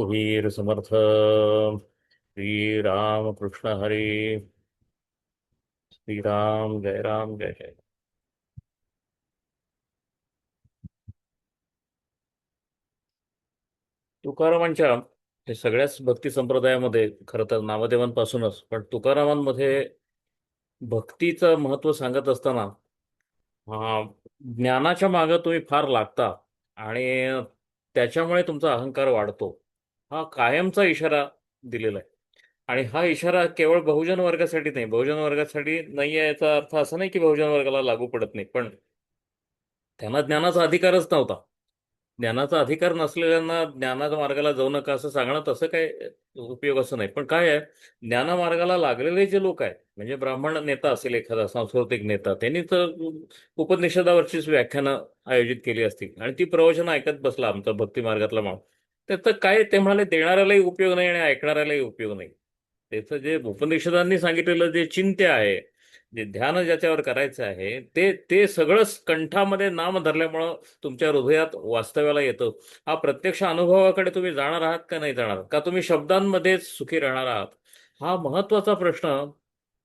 वीर समर्थ श्री राम कृष्ण हरी. श्रीराम जय राम जय जय. तुकारामांच्या हे सगळ्याच भक्ती संप्रदायामध्ये खरं तर नामदेवांपासूनच पण तुकारामांमध्ये भक्तीचं महत्त्व सांगत असताना हा ज्ञानाच्या मागे तुम्ही फार लागता आणि त्याच्यामुळे तुमचा अहंकार वाढतो, हा कायमचा इशारा दिलेला आहे. आणि हा इशारा केवळ बहुजन वर्गासाठी नाही, बहुजन वर्गासाठी नाही आहे याचा अर्थ असा नाही की बहुजन वर्गाला लागू पडत नाही, पण त्यांना ज्ञानाचा अधिकारच नव्हता. ज्ञानाचा अधिकार नसलेल्यांना ज्ञानाच्या मार्गाला जाऊ नका असं सांगणं तसं काय उपयोग असं नाही. पण काय आहे, ज्ञानामार्गाला लागलेले जे लोक आहेत म्हणजे ब्राह्मण नेता असेल, एखादा सांस्कृतिक नेता, त्यांनी तर उपनिषदावरचीच व्याख्यानं आयोजित केली असती आणि ती प्रवचनं ऐकत बसला आमचा भक्ती मार्गातला माणूस, त्याचं काय ते म्हणाले, देणाऱ्यालाही उपयोग नाही आणि ऐकणाऱ्यालाही उपयोग नाही. त्याचं जे उपनिषदांनी सांगितलेलं जे चिंत्य आहे, जे ध्यान ज्याच्यावर करायचं आहे, ते ते सगळंच कंठामध्ये नाम धरल्यामुळं तुमच्या हृदयात वास्तव्याला येतं. हा प्रत्यक्ष अनुभवाकडे तुम्ही जाणार आहात का नाही जाणार, का तुम्ही शब्दांमध्येच सुखी राहणार आहात, हा महत्वाचा प्रश्न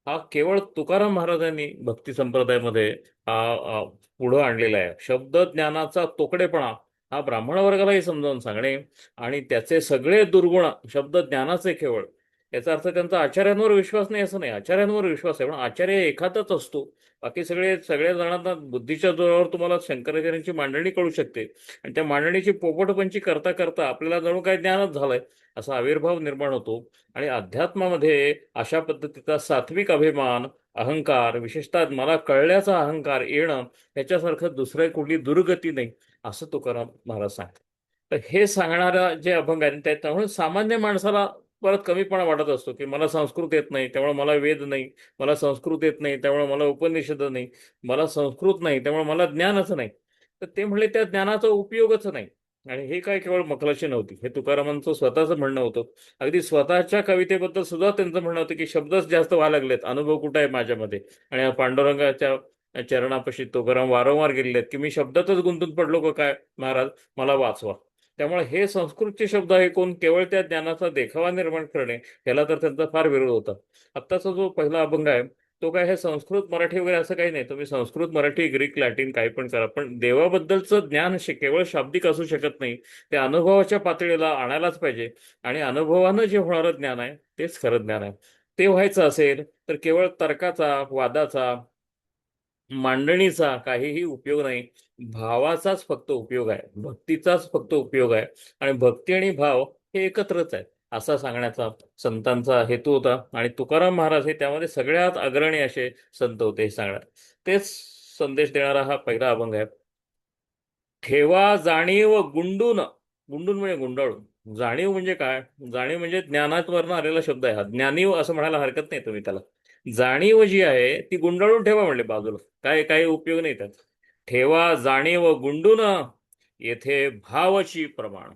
हा केवळ तुकाराम महाराजांनी भक्ती संप्रदायामध्ये पुढं आणलेला आहे. शब्द ज्ञानाचा तोकडेपणा हा ब्राह्मण वर्गालाही समजावून सांगणे आणि त्याचे सगळे दुर्गुण शब्द ज्ञानाचे केवळ, याचा अर्थ त्यांचा आचार्यांवर विश्वास नाही असं नाही, आचार्यांवर विश्वास आहे, पण आचार्य एखादाच असतो. बाकी सगळ्या जणांना बुद्धीच्या जोरावर तुम्हाला शंकराचार्यांची मांडणी कळू शकते आणि त्या मांडणीची पोपटपंची करता करता आपल्याला जणू काय ज्ञानच झालंय असा आविर्भाव निर्माण होतो. आणि अध्यात्मामध्ये अशा पद्धतीचा सात्विक अभिमान, अहंकार, विशेषतः मला कळल्याचा अहंकार येणं ह्याच्यासारखं दुसरं कुठली दुर्गती नाही असं तुकाराम महाराज सांगतात. तर हे सांगणारा जे अभंग आहे त्यामुळे सामान्य माणसाला परत कमीपणा वाटत असतो की मला संस्कृत येत नाही त्यामुळे मला वेद नाही, मला संस्कृत येत नाही त्यामुळे मला उपनिषद नाही, मला संस्कृत नाही त्यामुळे मला ज्ञानच नाही. तर ते म्हणले त्या ज्ञानाचा उपयोगच नाही. आणि हे काय केवळ मखलाशी नव्हती, हे तुकारामांचं स्वतःचं म्हणणं होतं. अगदी स्वतःच्या कवितेबद्दल सुद्धा त्यांचं म्हणणं होतं की शब्दच जास्त व्हायला लागलेत, अनुभव कुठे आहे माझ्यामध्ये. आणि पांडुरंगाच्या चरणापाशी तुकाराम वारंवार गेलेले आहेत की मी शब्दातच गुंतून पडलो का काय महाराज, मला वाचवा. त्यामुळे हे संस्कृतचे शब्द ऐकून केवळ त्या ज्ञानाचा देखावा निर्माण करणे, याला तर त्यांचा फार विरोध होता. आत्ताचा जो पहिला अभंग आहे तो काय, हे संस्कृत मराठी वगैरे असं काही नाही, तुम्ही संस्कृत मराठी ग्रीक लॅटिन काही पण करा, पण देवाबद्दलचं ज्ञान केवळ शाब्दिक असू शकत नाही, ते अनुभवाच्या पातळीला आणायलाच पाहिजे. आणि अनुभवानं जे होणारं ज्ञान आहे तेच खरं ज्ञान आहे. ते व्हायचं असेल तर केवळ तर्काचा, वादाचा, मांडणीचा काहीही उपयोग नाही. भावाचाच फक्त उपयोग आहे, भक्तीचाच फक्त उपयोग आहे. आणि भक्ती आणि भाव हे एकत्रच आहेत असा सांगण्याचा संतांचा हेतू होता. आणि तुकाराम महाराज हे त्यामध्ये सगळ्यात अग्रणी असे संत होते हे सांगणार. तेच संदेश देणारा हा पहिला अभंग आहे. ठेवा जाणीव गुंडून, गुंडून म्हणजे गुंडाळून. जाणीव म्हणजे काय, जाणीव म्हणजे ज्ञानावरनं आलेला शब्द आहे हा, ज्ञानीव असं म्हणायला हरकत नाही तुम्ही त्याला. जाणीव जी आहे ती गुंडाळून ठेवा म्हणले बाजूला, काय काही उपयोग नाही त्याचा. ठेवा जाणीव गुंडून, येथे भावची प्रमाण.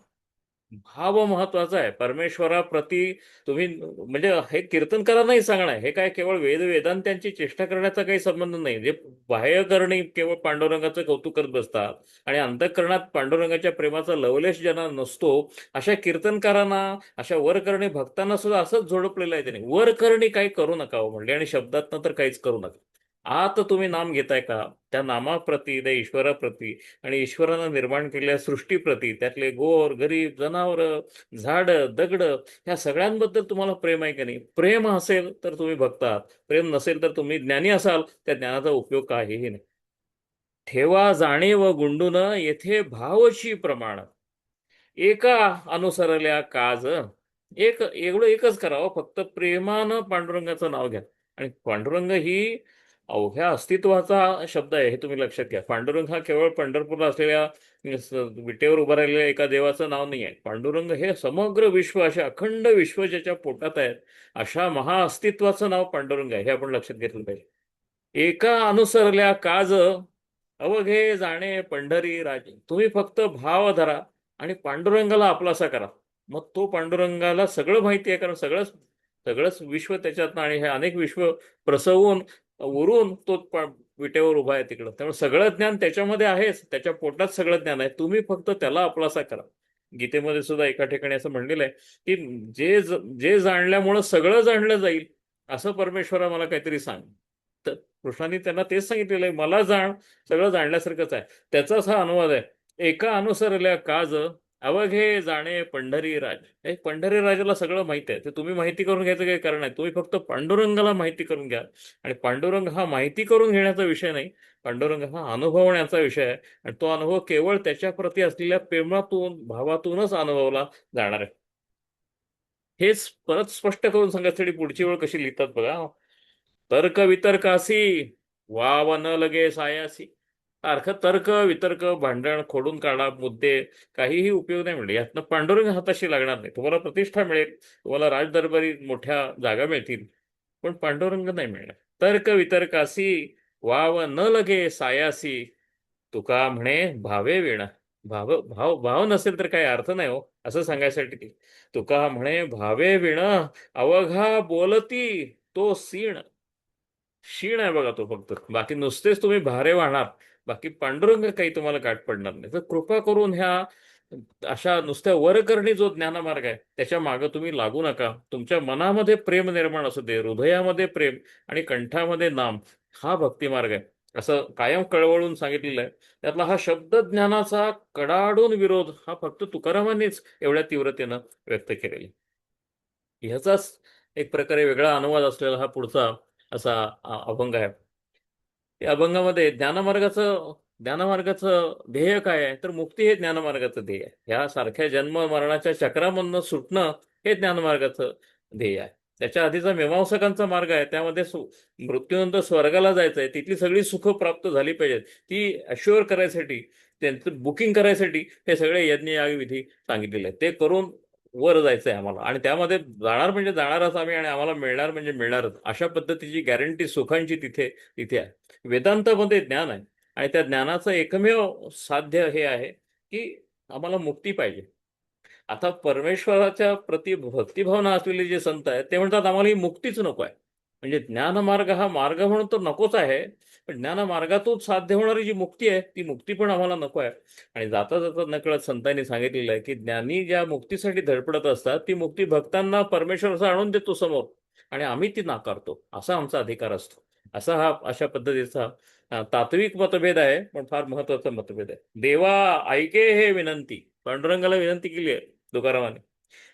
भाव महत्वाचा आहे परमेश्वराप्रती. तुम्ही म्हणजे हे कीर्तनकारांनाही सांगणं आहे, हे काय केवळ वेदांत्यांची चेष्टा करण्याचा काही संबंध नाही. जे बाह्यकरणी केवळ पांडुरंगाचं कौतुक करत बसतात आणि अंतःकरणात पांडुरंगाच्या प्रेमाचा लवलेश ज्यांना नसतो, अशा कीर्तनकारांना, अशा वरकरणी भक्तांना सुद्धा असंच झोडपलेलं आहे त्याने, वरकरणी काही करू नका हो म्हणले, आणि शब्दातनं तर काहीच करू नका. आता तुम्ही नाम घेताय का, त्या नामाप्रती, त्या ईश्वराप्रती आणि ईश्वरानं निर्माण केलेल्या सृष्टीप्रती, त्यातले गोर गरीब जनावर, झाड दगड, ह्या सगळ्यांबद्दल तुम्हाला प्रेम आहे का नाही. प्रेम असेल तर तुम्ही भक्त आहात, प्रेम नसेल तर तुम्ही ज्ञानी असाल, त्या ज्ञानाचा उपयोग काहीही नाही. ठेवा जाणीव गुंडून, येथे भावची प्रमाण. एका अनुसरल्या काज. एवढं एकच करावं, फक्त प्रेमानं पांडुरंगाचं नाव घ्या. आणि पांडुरंग ही अवघ्या अस्तित्वाचा शब्द आहे हे तुम्ही लक्षात घ्या. पांडुरंग हा केवळ पंढरपूरला असलेल्या विटेवर उभं राहिलेल्या एका देवाचं नाव नाही आहे. पांडुरंग हे समग्र विश्व, असे अखंड विश्व ज्याच्या पोटात आहेत, अशा महाअस्तित्वाचं नाव पांडुरंग आहे, हे आपण लक्षात घेतलं पाहिजे. एका अनुसरल्या काज, अवघे जाणे पंढरी राजे. तुम्ही फक्त भाव धरा आणि पांडुरंगाला आपलासा करा. मग तो पांडुरंगाला सगळं माहिती आहे, कारण सगळंच सगळंच विश्व त्याच्यातनं आणि हे अनेक विश्व प्रसवून उरून तो विटेवर उभा आहे तिकडं, त्यामुळे सगळं ज्ञान त्याच्यामध्ये आहेच, त्याच्या पोटात सगळं ज्ञान आहे, तुम्ही फक्त त्याला आपलासा करा. गीतेमध्ये सुद्धा एका ठिकाणी असं म्हणलेलं आहे की जे जाणल्यामुळं सगळं जाणलं जाईल, असं परमेश्वरा मला काहीतरी सांग. तर कृष्णाने त्यांना तेच सांगितलेलं आहे, मला जाण, सगळं जाणल्यासारखंच आहे. त्याचाच हा अनुवाद आहे. एका अनुसरल्या काज अवघे जाणे पंढरी राज. हे पंढरी राजाला सगळं माहिती आहे, ते तुम्ही माहिती करून घ्यायचं काही कारण नाही. तुम्ही फक्त पांडुरंगाला माहिती करून घ्या. आणि पांडुरंग हा माहिती करून घेण्याचा विषय नाही, पांडुरंग हा अनुभवण्याचा विषय आहे. आणि तो अनुभव केवळ त्याच्या प्रती असलेल्या प्रेमातून, भावातूनच अनुभवला जाणार आहे. हेच परत स्पष्ट करून सांगायसाठी पुढची वेळ कशी लिहितात बघा. तर्क वितर्कासी वाव न लगे सायासी. अर्थ तर्क वितर्क, भांडण खोडून काढा, मुद्दे, काहीही उपयोग नाही मिळेल यातनं. पांडुरंग हाताशी लागणार नाही. तुम्हाला प्रतिष्ठा मिळेल, तुम्हाला राजदरबारी मोठ्या जागा मिळतील, पण पांडुरंग नाही मिळणार. तर्क वितर्कासी वाव न लगे सायासी, तुका म्हणे भावे विण. भाव भाव भाव नसेल तर काही अर्थ नाही हो, असं सांगायसाठी ती. तुका म्हणे भावे विण अवघा बोलती तो सीण. शीण आहे बघा तो फक्त, बाकी नुसतेच तुम्ही भारे वाहणार, बाकी पांडुरंग काही तुम्हाला गाठ पडणार नाही. तर कृपा करून ह्या अशा नुसत्या वरकरणी जो ज्ञानमार्ग आहे त्याच्या मागे तुम्ही लागू नका. तुमच्या मनामध्ये प्रेम निर्माण असू दे, हृदयामध्ये प्रेम आणि कंठामध्ये नाम, हा भक्तिमार्ग आहे असं कायम कळवळून सांगितलेलं आहे. त्यातला हा शब्द ज्ञानाचा कडाडून विरोध हा फक्त तुकारामांनीच एवढ्या तीव्रतेनं व्यक्त केलेला आहे. ह्याचाच एक प्रकारे वेगळा अनुवाद असलेला हा पुढचा असा अभंग आहे. या अभंगामध्ये ज्ञानमार्गाचं ध्येय काय आहे, तर मुक्ती हे ज्ञानमार्गाचं ध्येय आहे. ह्या सारख्या जन्म मरणाच्या चक्रामधनं सुटणं हे ज्ञानमार्गाचं ध्येय आहे. त्याच्या आधीचा मीमांसकांचा मार्ग आहे, त्यामध्ये मृत्यूनंतर स्वर्गाला जायचं आहे, तिथली सगळी सुख प्राप्त झाली पाहिजेत, ती अश्युअर करायसाठी, त्यांचं बुकिंग करायसाठी हे सगळे यज्ञ याग विधी सांगितलेले आहेत. ते करून वर जायचं आहे आम्हाला, आणि त्यामध्ये जाणार म्हणजे जाणारच आम्ही, आणि आम्हाला मिळणार म्हणजे मिळणारच, अशा पद्धतीची गॅरंटी सुखांची तिथे तिथे आहे. वेदांतामध्ये ज्ञान आहे, आणि त्या ज्ञानाचं एकमेव साध्य हे आहे की आम्हाला मुक्ती पाहिजे. आता परमेश्वराच्या प्रति भक्तिभावना असलेले जे संत आहेत ते म्हणतात आम्हाला ही मुक्तीच नको आहे. म्हणजे ज्ञानमार्ग हा मार्ग म्हणून तर नकोच आहे, पण ज्ञानमार्गातून साध्य होणारी जी मुक्ती आहे ती मुक्ती पण आम्हाला नको आहे. आणि जाता जाता नकळत संतांनी सांगितलेलं आहे की ज्ञानी ज्या मुक्तीसाठी धडपडत असतात ती मुक्ती भक्तांना परमेश्वर असं आणून देतो समोर, आणि आम्ही ती नाकारतो, असा आमचा अधिकार असतो. अशा पद्धतीचा तात्विक मतभेद आहे, पण फार महत्वाचा मतभेद आहे. देवा ऐके हे विनंती, पांडुरंगाला विनंती केली आहे तुकारामाने.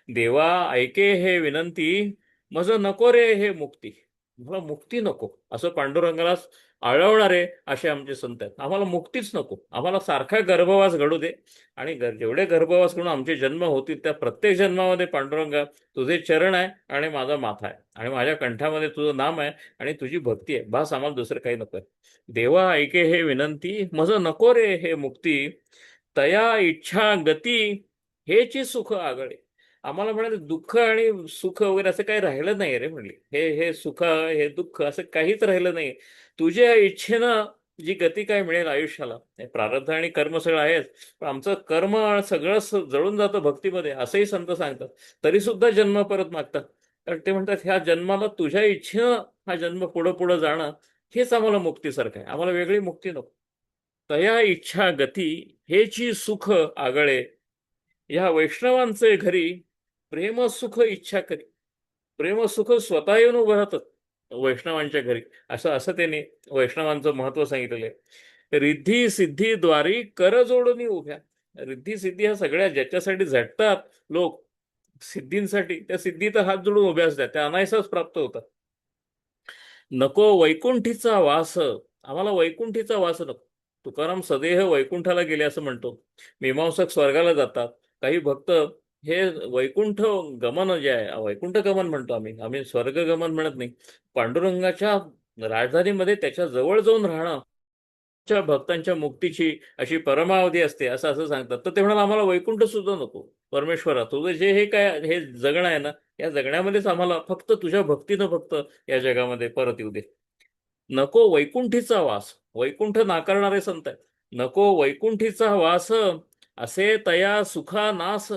देवा ऐके हे विनंती, मज नको रे हे मुक्ती. मला मुक्ती नको असं पांडुरंगाला आळवणारे असे आमचे संत आहेत. आम्हाला मुक्तीच नको, आम्हाला सारखा गर्भवास घडू दे, आणि जेवढे गर्भवास घडून आमचे जन्म होतील त्या प्रत्येक जन्मामध्ये पांडुरंगा तुझे चरण आहे आणि माझा माथा आहे आणि माझ्या कंठामध्ये तुझं नाम आहे आणि तुझी भक्ती आहे, बस आम्हाला दुसरं काही नको आहे. देवा ऐके हे विनंती, मज नको रे हे मुक्ती, तया इच्छा गती हेची सुख आगळे. आम्हाला म्हणाले दुःख आणि सुख वगैरे असं काही राहिलं नाही रे, म्हणले हे हे सुख हे दुःख असं काहीच राहिलं नाही. तुझ्या इच्छेनं जी गती काय मिळेल आयुष्याला, प्रारब्ध आणि कर्म सगळं आहेच, पण आमचं कर्म सगळं जळून जातं भक्तीमध्ये असंही संत सांगतात. तरी सुद्धा जन्म परत मागतात, कारण ते म्हणतात ह्या जन्माला तुझ्या इच्छेनं हा जन्म पुढं पुढं जाणं हेच आम्हाला मुक्तीसारखं आहे, आम्हाला वेगळी मुक्ती नको. तया इच्छा गती हेची सुख आगळे, या वैष्णवांचे घरी प्रेमसुख इच्छा करी. प्रेमसुख स्वतः येऊन उभं राहतात वैष्णवांच्या घरी, असं असं त्यांनी वैष्णवांचं महत्व सांगितलेलं आहे. रिद्धी सिद्धी द्वारी कर जोडणी उभ्या. रिद्धी सिद्धी ह्या सगळ्या ज्याच्यासाठी झटतात लोक, सिद्धींसाठी, त्या सिद्धीत हात जोडून उभ्या असतात, त्या अनायसाच प्राप्त होतात. नको वैकुंठीचा वास, आम्हाला वैकुंठीचा वास नको. तुकाराम सदेह वैकुंठाला गेले असं म्हणतो. मीमांसक स्वर्गाला जातात, काही भक्त हे वैकुंठ गमन जे आहे, वैकुंठ गमन म्हणतो आम्ही, आम्ही स्वर्ग गमन म्हणत नाही. पांडुरंगाच्या राजधानीमध्ये त्याच्या जवळ जाऊन राहणं च्या भक्तांच्या मुक्तीची अशी परमावधी असते असं असं सांगतात. तर ते म्हणाल आम्हाला वैकुंठ सुद्धा नको, परमेश्वरा तुझं जे हे काय हे जगणं आहे ना, या जगण्यामध्येच आम्हाला फक्त तुझ्या भक्तीनं फक्त या जगामध्ये परत येऊ दे. नको वैकुंठीचा वास, वैकुंठ नाकारणारे संत आहेत. नको वैकुंठीचा वास, असे तया सुखा नास.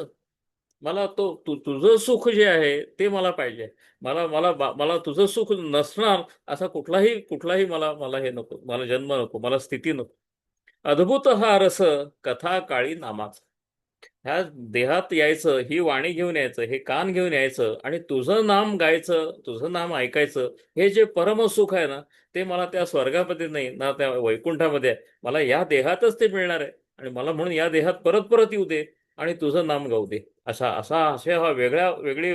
मला तुझं सुख जे आहे ते मला पाहिजे. मला तुझं सुख नसणार असा कुठलाही कुठलाही मला मला हे नको, मला जन्म नको, मला स्थिती नको. अद्भुत हा रस कथा काळी नामाचा. ह्या देहात यायचं, ही वाणी घेऊन यायचं, हे कान घेऊन यायचं आणि तुझं नाम गायचं, तुझं नाम ऐकायचं, हे जे परमसुख आहे ना, ते मला त्या स्वर्गामध्ये नाही ना त्या वैकुंठामध्ये आहे. मला या देहातच ते मिळणार आहे. आणि मला म्हणून या देहात परत परत येऊ दे आणि तुझं नाम गाऊ दे. असे हा वेगळी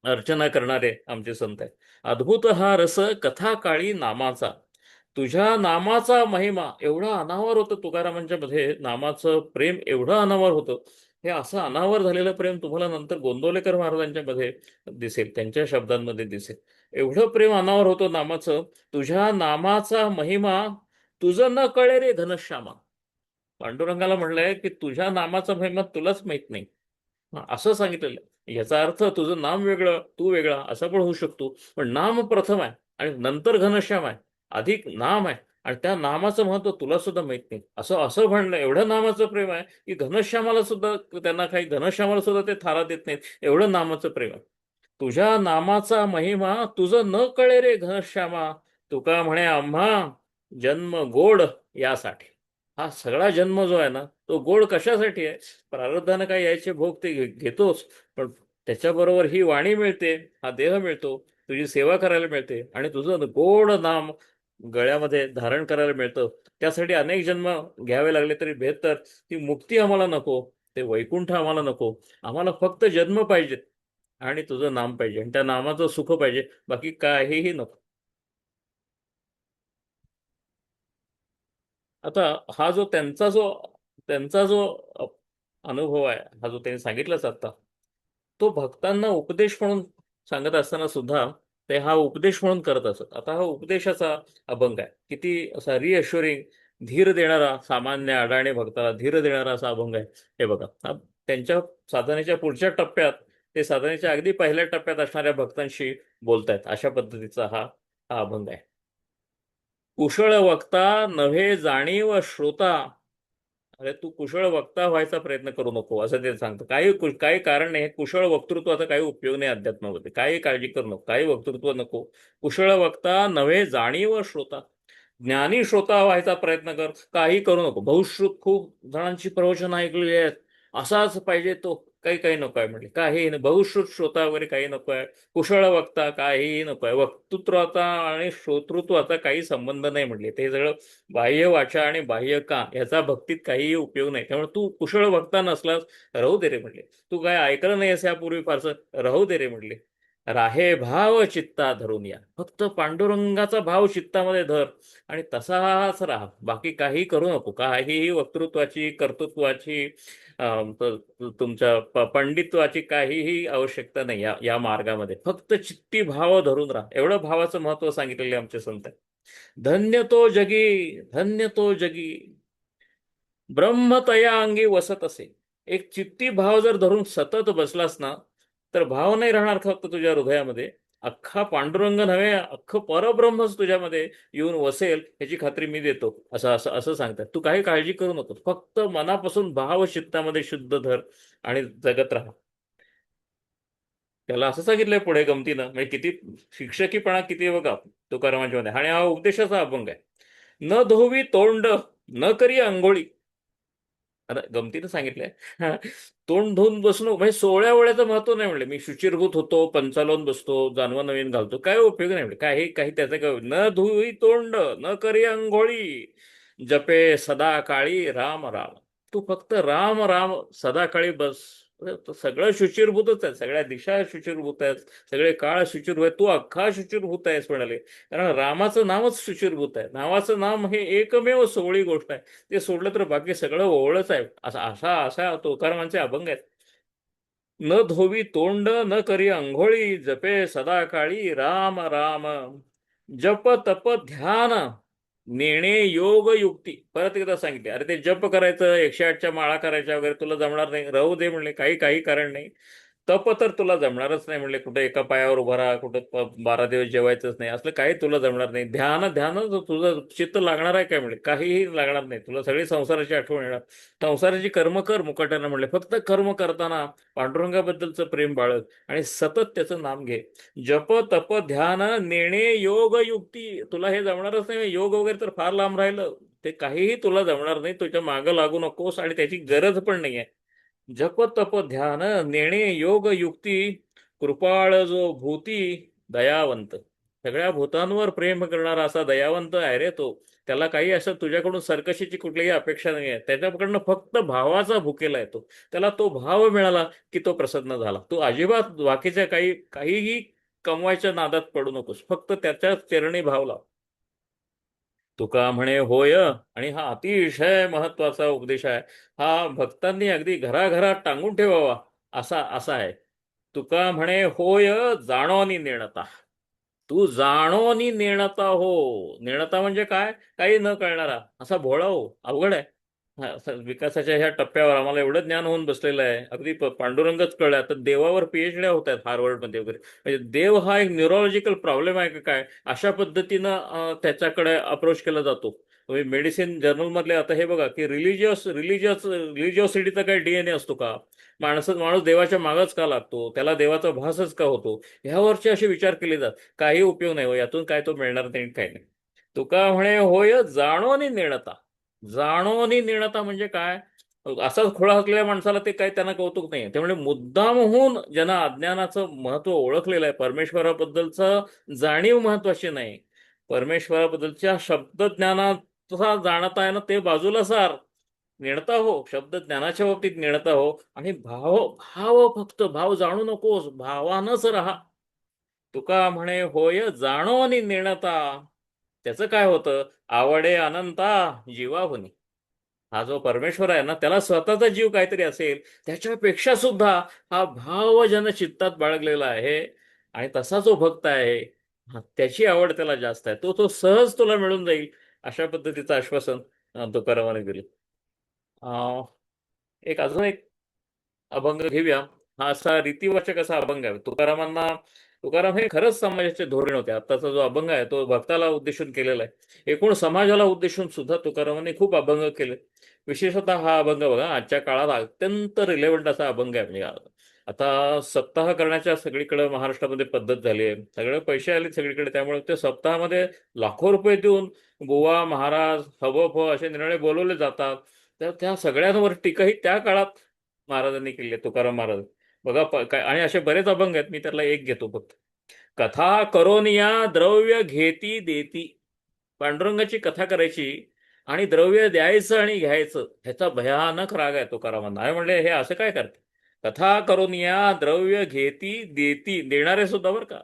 अर्चना करणारे आमचे संत आहेत. अद्भुत हा रस कथा काळी नामाचा, तुझ्या नामाचा महिमा एवढा अनावर होतं तुकारामांच्या मध्ये. नामाचं प्रेम एवढं अनावर होतं. हे असं अनावर झालेलं प्रेम तुम्हाला नंतर गोंदवलेकर महाराजांच्या मध्ये दिसेल, त्यांच्या शब्दांमध्ये दिसेल. एवढं प्रेम अनावर होतं नामाचं. तुझ्या नामाचा महिमा तुझं न कळे रे घनश्यामा. पांडुरंगाला म्हणलंय की तुझ्या नामाचा महिमा तुलाच माहित नाही. असं सांगितलेलं आहे. याचा अर्थ तुझं नाम वेगळं, तू वेगळा असं पण होऊ शकतो. पण नाम प्रथम आहे आणि नंतर घनश्याम आहे, अधिक नाम आहे. आणि त्या नामाचं महत्व तुला सुद्धा माहित नाही. असं असं म्हणणं, एवढं नामाचं प्रेम आहे की घनश्यामाला सुद्धा, त्यांना काही घनश्यामाला सुद्धा ते थारा देत नाहीत, एवढं नामाचं प्रेम आहे. तुझ्या नामाचा महिमा तुझं न कळे रे घनश्यामा. तुका म्हणे आम्हा जन्म गोड यासाठी. हा सगळा जन्म जो आहे ना, तो गोड कशासाठी आहे? प्रारब्धानं काय यायचे भोग ते घेतोच, पण त्याच्याबरोबर ही वाणी मिळते, हा देह मिळतो, तुझी सेवा करायला मिळते आणि तुझं गोड नाम गळ्यामध्ये धारण करायला मिळतं. त्यासाठी अनेक जन्म घ्यावे लागले तरी बेहतर. ती मुक्ती आम्हाला नको, ते वैकुंठ आम्हाला नको. आम्हाला फक्त जन्म पाहिजे आणि तुझं नाम पाहिजे आणि त्या नामाचं सुख पाहिजे, बाकी काहीही नको. आता हा जो त्यांचा जो अ, अनुभव आहे, हा जो त्यांनी सांगितलाच आता, तो भक्तांना उपदेश म्हणून सांगत असताना सुद्धा ते हा उपदेश म्हणून करत असत. आता हा उपदेशाचा अभंग आहे. किती असा रिअश्युरिंग, धीर देणारा, सामान्य अडाणी भक्ताला धीर देणारा असा अभंग आहे. हे बघा, हा त्यांच्या साधनेच्या पुढच्या टप्प्यात, ते साधनेच्या अगदी पहिल्या टप्प्यात असणाऱ्या भक्तांशी बोलतायत, अशा पद्धतीचा हा हा अभंग आहे. कुशळ वक्ता नव्हे जाणीव श्रोता. अरे तू कुशळ वक्ता व्हायचा प्रयत्न करू नको, असं ते सांगतं. काही कारण नाही. कुशळ वक्तृत्वाचा काही उपयोग नाही अध्यात्मामध्ये. काही काळजी करू नको, काही वक्तृत्व नको. कुशळ वक्ता नव्हे जाणीव श्रोता. ज्ञानी श्रोता व्हायचा प्रयत्न कर, काही करू नको. बहुश्रुत खूप जणांची प्रवचन ऐकलेली आहेत, असाच पाहिजे तो, काही काही नको आहे म्हणले. काही नाही, बहुश्रुत श्रोता वगैरे काही नको आहे. कुशळ वक्ता काहीही नको आहे. वक्तृत्वाचा आणि श्रोतृत्वाचा काही संबंध नाही म्हणले. ते सगळं बाह्य वाचा आणि बाह्य का ह्याचा भक्तीत काहीही उपयोग नाही. त्यामुळे तू कुशळ वक्ता नसलास, राहू दे रे म्हणले. तू काय ऐकलं नाहीस यापूर्वी फारसं, राहू दे रे म्हणले. राहे भाव चित्ता धरून या. फक्त पांडुरंगाचा भाव चित्तामध्ये धर आणि तसाच राहा. बाकी काही करू नको. काहीही वक्तृत्वाची, कर्तृत्वाची, तुमच्या पंडित्वाची काहीही आवश्यकता नाही या मार्गामध्ये. फक्त चित्ती भाव धरून राहा. एवढं भावाचं महत्व सांगितलेले आमचे संत. धन्य तो जगी, धन्य तो जगी, ब्रह्म तया अंगी वसत असे. एक चित्ती भाव जर धरून सतत बसलास ना, तर भाव नाही राहणार फक्त तुझ्या हृदयामध्ये. अख्खा पांडुरंग नव्हे, अख्खं परब्रह्मच तुझ्यामध्ये येऊन वसेल, ह्याची खात्री मी देतो. असं असं असं सांगतात. तू काही काळजी करू नको, फक्त मनापासून भाव चित्तामध्ये शुद्ध धर आणि जगत राहा. त्याला असं सांगितलंय पुढे गमतीनं, म्हणजे किती शिक्षकीपणा किती आहे बघा तुकारामांच्या मध्ये. आणि हा उपदेशाचा अभंग आहे. न धोवी तोंड, न करी अंघोळी. आता गमतीनं सांगितलंय. हा, तोंड धुवून बसणं म्हणजे 16 वेळेचं महत्व नाही म्हणले. मी शुचिरभूत होतो, पंचालून बसतो, जानवं नवीन घालतो, काय उपयोग नाही म्हणले. काही काही त्याचं काय. न धुई तोंड, न करी अंघोळी, जपे सदा काळी राम राम. तू फक्त राम राम सदा काळी बस. तो सगळं शुचिरभूतच आहे, सगळ्या दिशा शुचिरभूत आहेत, सगळे काळ शुचिरभूत आहेत, तू अख्खा शुचिरभूत आहेस म्हणाले. कारण रामाचं नावच शुचिरभूत आहे. नावाचं नाम हे एकमेव सोवळी गोष्ट आहे. ते सोडलं तर बाकी सगळं ओवळच आहे. असा असा असा तुकारामांचे अभंग आहेत. न धोवी तोंड, न करी अंघोळी, जपे सदा काळी राम राम. जप तप ध्यान नेणे योग युक्ती. परत एकदा सांगितले. अरे ते जप करायचं, 108च्या माळा करायच्या वगैरे तुला जमणार नाही, राहू दे म्हणले. काही काही कारण नाही. तप तर तुला जमणारच नाही म्हणले. कुठे एका पायावर उभा राहा, कुठं 12 दिवस जेवायचंच नाही, असलं काही तुला जमणार नाही. ध्यान ध्यान तुझं चित्त लागणार आहे काय म्हणले? काहीही लागणार नाही. तुला सगळी संसाराची आठवण येणार. संसाराची कर्म कर मुकाट्यानं म्हणले. फक्त कर्म करताना पांडुरंगाबद्दलचं प्रेम बाळग आणि सतत त्याचं नाम घे. जप तप ध्यान नेणे योग युक्ती. तुला हे जमणारच नाही. योग वगैरे तर फार लांब राहिलं. ते काहीही तुला जमणार नाही, तुझ्या मागं लागू नकोस आणि त्याची गरज पण नाहीये. जप तप ध्यान नेणे योग युक्ती, कृपाळ जो भूती दयावंत. सगळ्या भूतांवर प्रेम करणारा असा दयावंत आहे रे तो. त्याला काही असं तुझ्याकडून सरकशीची कुठलीही अपेक्षा नाही आहे, त्याच्याकडनं फक्त भावाचा भुकेला येतो. त्याला तो भाव मिळाला की तो प्रसन्न झाला. तू अजिबात बाकीच्या काहीही कमवायच्या नादात पडू नकोस, फक्त त्याच्या चरणी भाव लाव. तुका म्हणे होय, आणि हा अतिशय महत्वाचा उपदेश आहे. हा भक्तांनी अगदी घराघरात टांगून ठेवावा असा असा आहे. तुका म्हणे होय, जाणोनी नेणता. तू जाणोनी नेणता हो. नेणता म्हणजे काय? काही न कळणारा असा भोळा हो, अवघड आहे. विकासाच्या ह्या टप्प्यावर आम्हाला एवढं ज्ञान होऊन बसलेलं आहे, अगदी पांडुरंगच कळलं. तर देवावर पीएचडी होत आहेत हार्वर्डमध्ये वगैरे. म्हणजे देव हा एक न्यूरोलॉजिकल प्रॉब्लेम आहे का काय, अशा पद्धतीनं त्याच्याकडे अप्रोच केला जातो. तुम्ही मेडिसिन जर्नलमधले आता हे बघा की रिलिजिओसिटीचा काही डीएनए असतो का? माणूस देवाच्या मागच का लागतो? त्याला देवाचा भासच का होतो? ह्यावरचे असे विचार केले जातात. काही उपयोग नाही हो यातून, काय तो मिळणार नाही काही नाही. तुका म्हणे होय, जाणोनी नेणता. जाणोनी नेणता म्हणजे काय? असाच खोळा असलेल्या माणसाला ते काय त्यांना कौतुक नाही. त्यामुळे मुद्दामहून ज्यांना अज्ञानाचं महत्व ओळखलेलं आहे, परमेश्वराबद्दलचं जाणीव महत्वाची नाही, परमेश्वराबद्दलच्या शब्दज्ञानाचा जाणता आहे ना, ते बाजूला सार. नेणता हो, शब्द ज्ञानाच्या बाबतीत नेणता हो, आणि भाव भाव फक्त भाव जाणू नकोस, भावानच राहा. तुका म्हणे होय, जाणोनी नेणता. त्याचं काय होतं? आवडे अनंता जीवाहुनी. हा जो परमेश्वर आहे ना, त्याला स्वतःचा जीव काहीतरी असेल त्याच्यापेक्षा सुद्धा हा भाव जन चित्तात बाळगलेला आहे. आणि तसा जो भक्त आहे, त्याची आवड त्याला जास्त आहे, तो तो सहज तुला मिळून जाईल, अशा पद्धतीचं आश्वासन तुकारामाने दिलं. अं, एक अजून एक अभंग घेऊया. हा असा रीतिवाचक असा अभंग आहे तुकाराम हे खरंच समाजाचे धोरण होते. आत्ताचा जो अभंग आहे तो भक्ताला उद्देशून केलेला आहे, एकूण समाजाला उद्देशून सुद्धा तुकारामांनी खूप अभंग केले. विशेषतः हा अभंग बघा, आजच्या काळात अत्यंत रिलेव्हंट असा अभंग आहे. म्हणजे आता सप्ताह करण्याच्या सगळीकडे महाराष्ट्रामध्ये पद्धत झाली आहे, सगळे पैसे आले सगळीकडे, त्यामुळे ते सप्ताहामध्ये लाखो रुपये देऊन बुवा महाराज हवफ असे निर्णय बोलवले जातात. तर त्या सगळ्यांवर टीकाही त्या काळात महाराजांनी केली आहे, तुकाराम महाराज. बघा काय, आणि असे बरेच अभंग आहेत, मी त्यातला एक घेतो फक्त. कथा करोनिया द्रव्य घेती देती. पांडुरंगाची कथा करायची आणि द्रव्य द्यायचं आणि घ्यायचं, ह्याचा भयानक राग आहे तुकारामांना. आहे म्हणले हे असं काय करते? कथा करोनिया द्रव्य घेती देती, देणारे सुद्धा बरं का.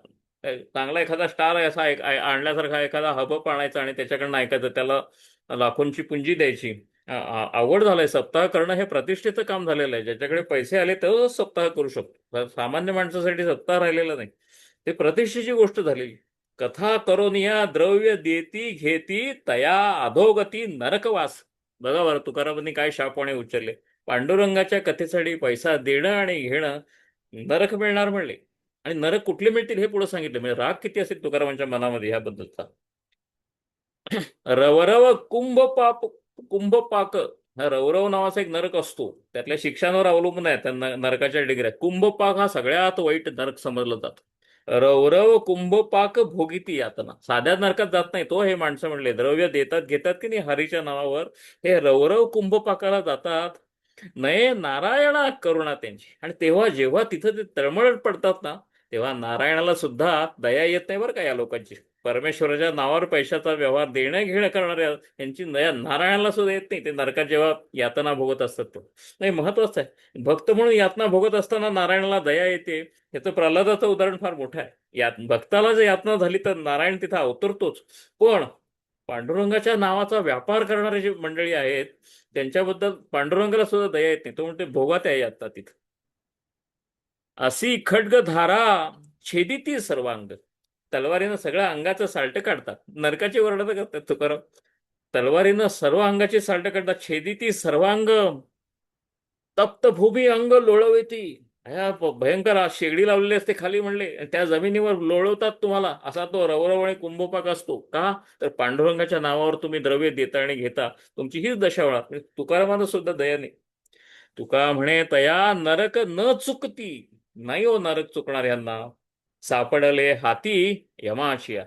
चांगला एखादा स्टार आहे असा आणल्यासारखा एखादा हबप आणायचा आणि त्याच्याकडनं ऐकायचं, त्याला लाखोंची पुंजी द्यायची. अवघड झालंय. सप्ताह करणं हे प्रतिष्ठेचं काम झालेलं आहे. ज्याच्याकडे पैसे आले तरच सप्ताह करू शकतो, सामान्य माणसासाठी सप्ताह राहिलेला नाही. ते प्रतिष्ठेची गोष्ट झालेली. कथा करोनिया द्रव्य देती घेती तया अधोगती नरकवास. बघा बरं तुकारामांनी काय शापवाने उच्चारले. पांडुरंगाच्या कथेसाठी पैसा देणं आणि घेणं, नरक मिळणार म्हणले. आणि नरक कुठले मिळतील हे पुढे सांगितलं. म्हणजे राग किती असेल तुकारामांच्या मनामध्ये ह्याबद्दलचा. रवरव कुंभपाक. हा रवरव नावाचा एक नरक असतो, त्यातल्या शिक्षांवर अवलंबून आहे त्या नरकाच्या डिग्र्या. कुंभपाक हा सगळ्यात वाईट नरक समजलं जातं. रौरव कुंभपाक भोगिती यातना. साध्या नरकात जात नाही तो, हे माणसं म्हणले द्रव्य देतात घेतात की नाही हरीच्या नावावर, हे रौरव कुंभपाकाला जातात. नये नारायणा करुणा त्यांची. आणि तेव्हा जेव्हा तिथं ते तळमळ पडतात ना, तेव्हा नारायणाला सुद्धा दया येत नाही बरं का या लोकांची. परमेश्वराच्या नावावर पैशाचा व्यवहार देणं घेणं करणाऱ्या यांची दया नारायणाला सुद्धा येत नाही. ते नरकात जेव्हा यातना भोगत असतात तो नाही. महत्वाचं आहे, भक्त म्हणून यातना भोगत असताना नारायणाला दया येते, याचं प्रल्हादाचं उदाहरण फार मोठं आहे. भक्ताला जर यातना झाली तर नारायण तिथं अवतरतोच. पण पांडुरंगाच्या नावाचा व्यापार करणारे जे मंडळी आहेत त्यांच्याबद्दल पांडुरंगाला सुद्धा दया येत नाही. तो म्हणते भोगात आहे आता तिथं. अशी खड्गधारा छेदिती सर्वांग. तलवारीनं सगळ्या अंगाचं साल्ट काढतात. नरकाची वर्णनं करतात तुकाराम. तलवारीनं सर्व अंगाची साल्ट काढतात. छेदिती सर्वांग तप्त भूमी अंग लोळवती. ह्या भयंकर शेगडी लावलेली असते खाली म्हणले, त्या जमिनीवर लोळवतात तुम्हाला. असा तो रवरव आणि कुंभपाक असतो. का? तर पांडुरंगाच्या नावावर तुम्ही द्रव्य देता आणि घेता, तुमची हीच दशा होणार. तुकारामानं सुद्धा दया नाही. तुका म्हणे तया नरक न चुकती. नाही हो नरक चुकणार ह्यांना. सापडले हाती यमाशिया.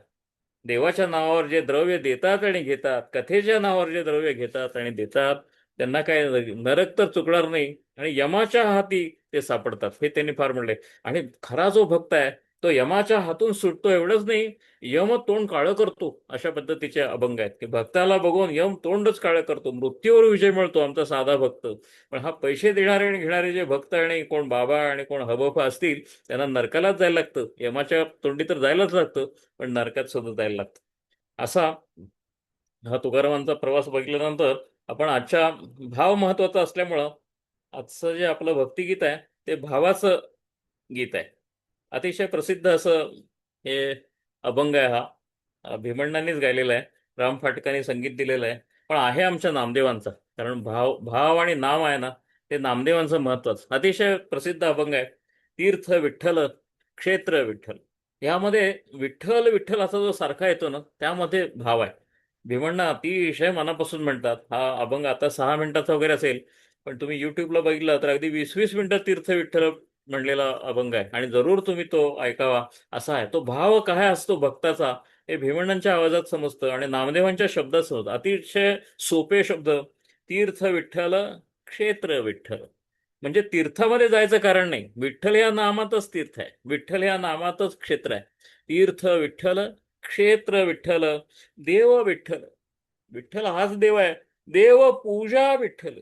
देवाच्या नावावर जे द्रव्य देतात आणि घेतात, कथेच्या नावावर जे द्रव्य घेतात आणि देतात, त्यांना काय नरक तर चुकणार नाही आणि यमाच्या हाती ते सापडतात, हे त्यांनी फार म्हणले. आणि खरा जो भक्त आहे तो यमाच्या हातून सुटतो एवढंच नाही, यम तोंड काळं करतो, अशा पद्धतीचे अभंग आहेत की भक्ताला बघून यम तोंडच काळं करतो, मृत्यूवर विजय मिळतो आमचा साधा भक्त. पण हा पैसे देणारे आणि घेणारे जे भक्त आणि कोण बाबा आणि कोण हबफा असतील, त्यांना नरकालाच जायला लागतं, यमाच्या तोंडी तर जायलाच लागतं, पण नरकात सुद्धा जायला लागतं. असा हा तुकारामांचा प्रवास बघितल्यानंतर आपण आजच्या भाव महत्वाचा असल्यामुळं आजचं जे आपलं भक्तिगीत आहे ते भावाचं गीत आहे. अतिशय प्रसिद्ध असं हे अभंग आहे हा. भीमण्णांनीच गायलेला आहे, राम फाटकांनी संगीत दिलेलं आहे, पण आहे आमच्या नामदेवांचा. कारण भाव भाव आणि नाम आहे ना, ते नामदेवांचं महत्वाचं. अतिशय प्रसिद्ध अभंग आहे, तीर्थ विठ्ठल क्षेत्र विठ्ठल. यामध्ये विठ्ठल विठ्ठल असा जो सारखा येतो ना, त्यामध्ये भाव आहे. भीमण्णा अतिशय मनापासून म्हणतात. हा अभंग आता 6 मिनिटाचा वगैरे असेल, पण तुम्ही युट्यूबला बघितलं तर अगदी 20-20 मिनिटं तीर्थ विठ्ठल म्हणलेला अभंग आहे आणि जरूर तुम्ही तो ऐकावा. असा आहे तो भाव, काय असतो भक्ताचा हे भीमण्णांच्या आवाजात समजतं आणि नामदेवांच्या शब्दात समजतं. अतिशय सोपे शब्द. तीर्थ विठ्ठल क्षेत्र विठ्ठल, म्हणजे तीर्थामध्ये जायचं कारण नाही, विठ्ठल या नामातच तीर्थ आहे, विठ्ठल या नामातच क्षेत्र आहे. तीर्थ विठ्ठल क्षेत्र विठ्ठल देव विठ्ठल. विठ्ठल हाच देव आहे. देव पूजा विठ्ठल.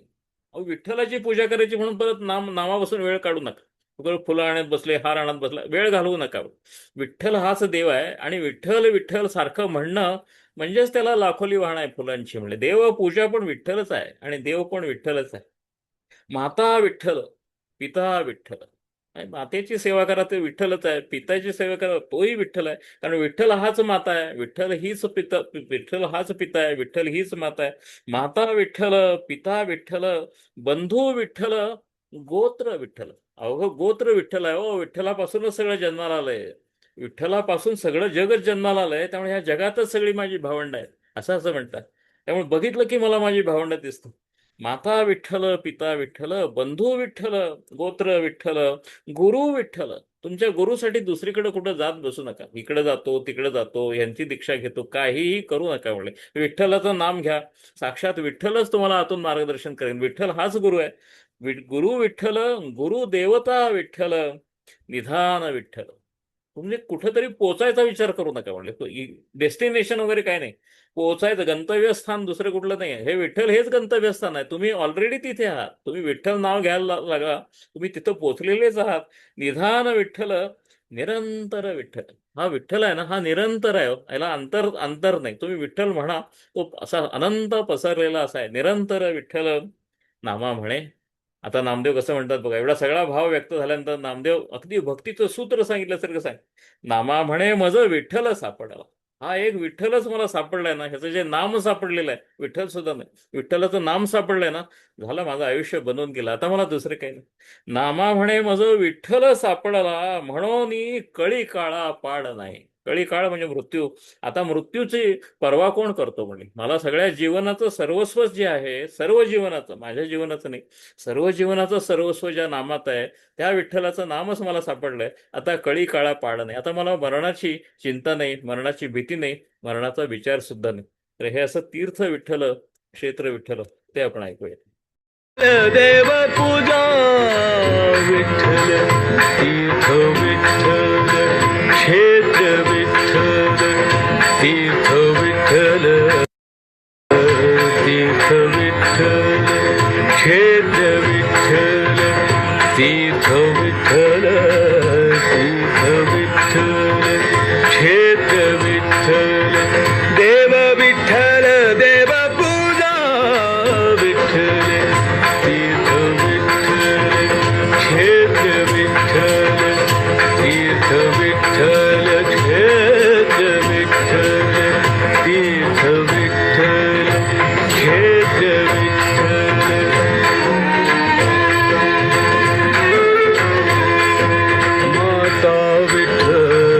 अहो विठ्ठलाची पूजा करायची म्हणून परत नामापासून वेळ काढू नका. उगाच फुलं आणत बसले, हार आणत बसला, वेळ घालवू नका. विठ्ठल हाच देव आहे आणि विठ्ठल विठ्ठल सारखं म्हणणं म्हणजेच त्याला लाखोली वाहन आहे फुलांची. म्हणजे देव पूजा पण विठ्ठलच आहे आणि देव पण विठ्ठलच आहे. माता विठ्ठल पिता विठ्ठल. आणि मातेची सेवा करा ते विठ्ठलच आहे, पिताची सेवा करा तोही विठ्ठल आहे. कारण विठ्ठल हाच माता आहे, विठ्ठल हीच पिता, विठ्ठल हाच पिता आहे, विठ्ठल हीच माता आहे. माता विठ्ठल पिता विठ्ठल बंधू विठ्ठल गोत्र विठ्ठल. अवघं गोत्र विठ्ठल आहे. हो विठ्ठलापासूनच सगळं जन्माला आलंय, विठ्ठलापासून सगळं जगच जन्माला आलंय, त्यामुळे ह्या जगातच सगळी माझी भावंड आहेत, असं असं म्हणतात. त्यामुळे बघितलं की मला माझी भावंड दिसतो. माता विठ्ठल पिता विठ्ठल बंधू विठ्ठल गोत्र विठ्ठल गुरु विठ्ठल. तुमच्या गुरुसाठी दुसरीकडे कुठं जात बसू नका, इकडे जातो तिकडे जातो यांची दीक्षा घेतो काहीही करू नका. म्हणले विठ्ठलाचं नाम घ्या, साक्षात विठ्ठलच तुम्हाला आतून मार्गदर्शन करेन. विठ्ठल हाच गुरु आहे. गुरु विठ्ठल गुरु देवता विठ्ठल निधान विठ्ठल. म्हणजे कुठेतरी पोचायचा विचार करू नका. म्हणले डेस्टिनेशन वगैरे काय नाही, पोचायचं गंतव्यस्थान दुसरं कुठलं नाही आहे. हे विठ्ठल हेच गंतव्यस्थान आहे. तुम्ही ऑलरेडी तिथे आहात, तुम्ही विठ्ठल नाव घ्यायला लागा, तुम्ही तिथं पोचलेलेच आहात. निधान विठ्ठल निरंतर विठ्ठल. हा विठ्ठल आहे ना, हा निरंतर आहे. याला अंतर अंतर नाही. तुम्ही विठ्ठल म्हणा, तो असा अनंत पसरलेला असा आहे. निरंतर विठ्ठल नामा म्हणे. आता नामदेव कसं म्हणतात बघा, एवढा सगळा भाव व्यक्त झाल्यानंतर नामदेव अगदी भक्तीचं सूत्र सांगितलं सर कसं आहे. नामा म्हणे मज विठ्ठल सापडावा. हा एक विठ्ठलच मला सापडलाय ना, ह्याचं जे नाम सापडलेलं आहे, विठ्ठल सुद्धा नाही, विठ्ठलाचं नाम सापडलंय ना, झालं माझं आयुष्य बनवून गेलं, आता मला दुसरे काही नाही. नामा म्हणे मज विठ्ठल सापडला म्हणून कळी काळा पाड नाही. कळी काळ म्हणजे मृत्यू. आता मृत्यूची पर्वा कोण करतो? म्हणजे मला सगळ्या जीवनाचं सर्वस्व जे आहे, सर्व जीवनाचं, माझ्या जीवनाचं नाही, सर्व जीवनाचं सर्वस्व ज्या नामात आहे त्या विठ्ठलाचं नामच मला सापडलंय. आता कळी काळा पाड नाही. आता मला मरणाची चिंता नाही, मरणाची भीती नाही, मरणाचा विचार सुद्धा नाही. तर हे असं तीर्थ विठ्ठल क्षेत्र विठ्ठल ते आपण ऐकूया. देव पूजा विठ्ठल तीर्थ विठ्ठल क्षेत्र विठ्ठल तीर्थ विठ्ठल तीर्थ विठ्ठल क्षेत्र विठ्ठल तीर्थ विठ्ठल तीर्थ विठ्ठल क्षेत्र विठ्ठल देव विठ्ठल देव पूजा विठ्ठल तीर्थ विठ्ठल क्षेत्र विठ्ठल तीर्थ विठ्ठल क्षेत्र विठ्ठल तीर्थ विठ्ठल क्षेत्र विठ्ठल माता विठ्ठल